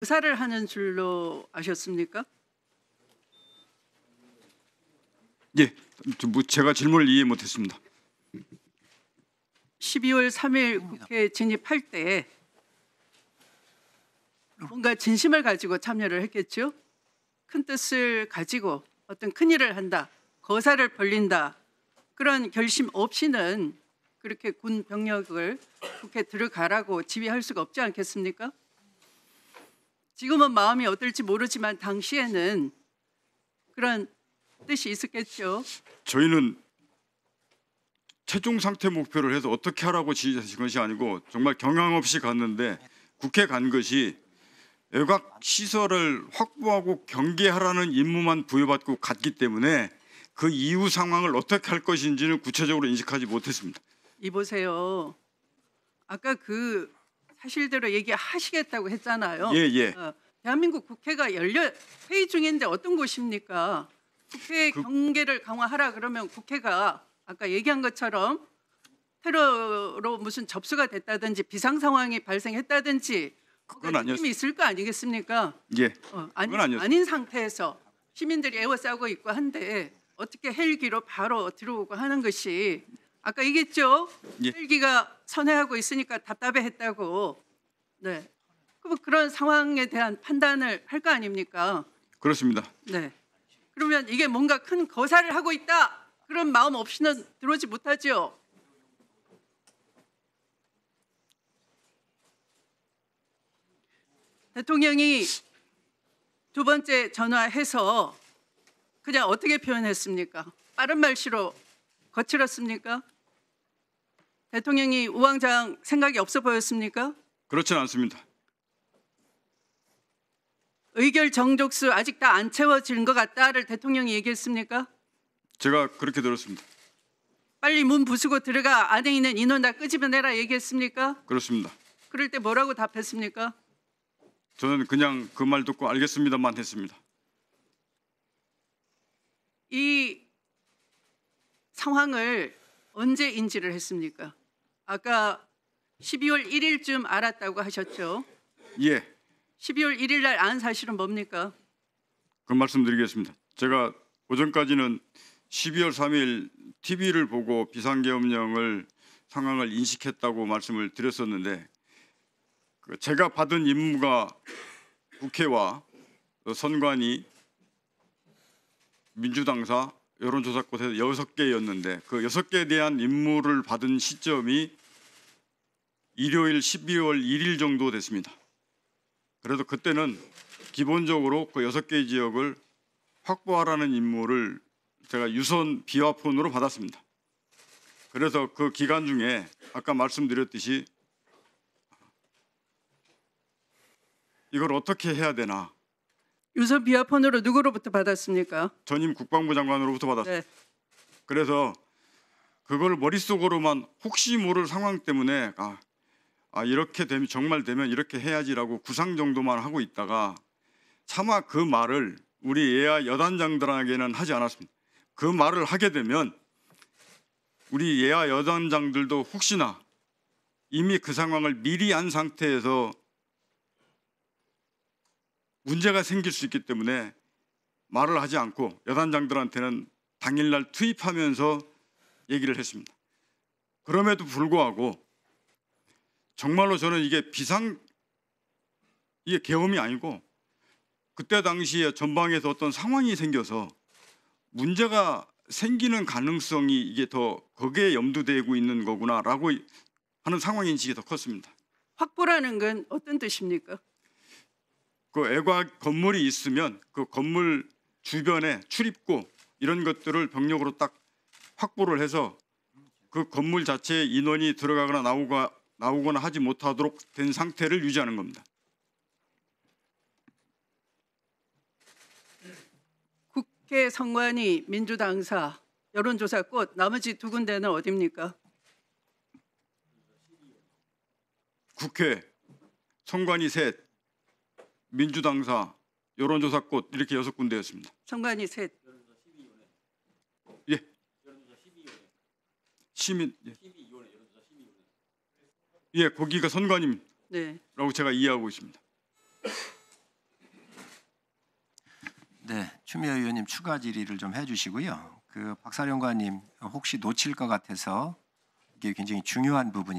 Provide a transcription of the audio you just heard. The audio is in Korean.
의사를 하는 줄로 아셨습니까? 예, 제가 질문을 이해 못했습니다. 12월 3일 국회 진입할 때 뭔가 진심을 가지고 참여를 했겠죠? 큰 뜻을 가지고 어떤 큰일을 한다, 거사를 벌린다, 그런 결심 없이는 그렇게 군 병력을 국회에 들어가라고 지휘할 수가 없지 않겠습니까? 지금은 마음이 어떨지 모르지만 당시에는 그런 뜻이 있었겠죠. 저희는 최종 상태 목표를 해서 어떻게 하라고 지시하신 것이 아니고 정말 경황 없이 갔는데 국회 간 것이 외곽 시설을 확보하고 경계하라는 임무만 부여받고 갔기 때문에 그 이후 상황을 어떻게 할 것인지는 구체적으로 인식하지 못했습니다. 이보세요. 아까 그 사실대로 얘기하시겠다고 했잖아요. 예. 대한민국 국회가 열려 회의 중인데 어떤 곳입니까? 국회 경계를 강화하라 그러면 국회가 아까 얘기한 것처럼 테러로 무슨 접수가 됐다든지 비상 상황이 발생했다든지 그건 아니었습니다. 느낌이 있을 거 아니겠습니까? 예, 그건 아니었습니다. 아닌 상태에서 시민들이 애워싸고 있고 한데 어떻게 헬기로 바로 들어오고 하는 것이 아까 얘기했죠? 예. 헬기가 선회하고 있으니까 답답해했다고. 네. 그럼 그런 상황에 대한 판단을 할 거 아닙니까? 그렇습니다. 네. 그러면 이게 뭔가 큰 거사를 하고 있다, 그런 마음 없이는 들어오지 못하죠. 대통령이 두 번째 전화해서 그냥 어떻게 표현했습니까? 빠른 말씨로 거칠었습니까? 대통령이 우왕좌왕 생각이 없어 보였습니까? 그렇지는 않습니다. 의결 정족수 아직 다 안 채워진 것 같다를 대통령이 얘기했습니까? 제가 그렇게 들었습니다. 빨리 문 부수고 들어가, 안에 있는 인원 다 끄집어내라 얘기했습니까? 그렇습니다. 그럴 때 뭐라고 답했습니까? 저는 그냥 그 말 듣고 알겠습니다만 했습니다. 이 상황을 언제 인지를 했습니까? 아까 12월 1일쯤 알았다고 하셨죠? 예, 12월 1일 날 안 사실은 뭡니까? 그 말씀드리겠습니다. 제가 오전까지는 12월 3일 TV를 보고 비상계엄령을 상황을 인식했다고 말씀을 드렸었는데 제가 받은 임무가 국회와 선관위, 민주당사, 여론조사꽃에서 6개였는데 그 6개에 대한 임무를 받은 시점이 일요일 12월 1일 정도 됐습니다. 그래서 그때는 기본적으로 그 6개 지역을 확보하라는 임무를 제가 유선 비화폰으로 받았습니다. 그래서 그 기간 중에 아까 말씀드렸듯이 이걸 어떻게 해야 되나. 유선 비화폰으로 누구로부터 받았습니까? 전임 국방부 장관으로부터 받았습니다. 네. 그래서 그걸 머릿속으로만 혹시 모를 상황 때문에 이렇게 되면 정말 되면 이렇게 해야지라고 구상 정도만 하고 있다가 차마 그 말을 우리 예하 여단장들에게는 하지 않았습니다. 그 말을 하게 되면 우리 예하 여단장들도 혹시나 이미 그 상황을 미리 안 상태에서 문제가 생길 수 있기 때문에 말을 하지 않고 여단장들한테는 당일날 투입하면서 얘기를 했습니다. 그럼에도 불구하고 정말로 저는 이게 이게 계엄이 아니고 그때 당시에 전방에서 어떤 상황이 생겨서 문제가 생기는 가능성이 이게 더 거기에 염두되고 있는 거구나라고 하는 상황 인식이 더 컸습니다. 확보라는 건 어떤 뜻입니까? 그 외곽 건물이 있으면 그 건물 주변에 출입구 이런 것들을 병력으로 딱 확보를 해서 그 건물 자체에 인원이 들어가거나 나오거나 하지 못하도록 된 상태를 유지하는 겁니다. 국회 선관위, 민주당사, 여론조사꽃 나머지 두 군데는 어디입니까? 국회, 선관위 셋, 민주당사, 여론조사꽃 이렇게 6군데였습니다. 선관위 셋. 예. 시민. 예, 거기가 선관위라고 네. 제가 이해하고 있습니다. 네, 추미애 의원님 추가 질의를 좀 해주시고요. 그 박사령관님 혹시 놓칠 것 같아서 이게 굉장히 중요한 부분이.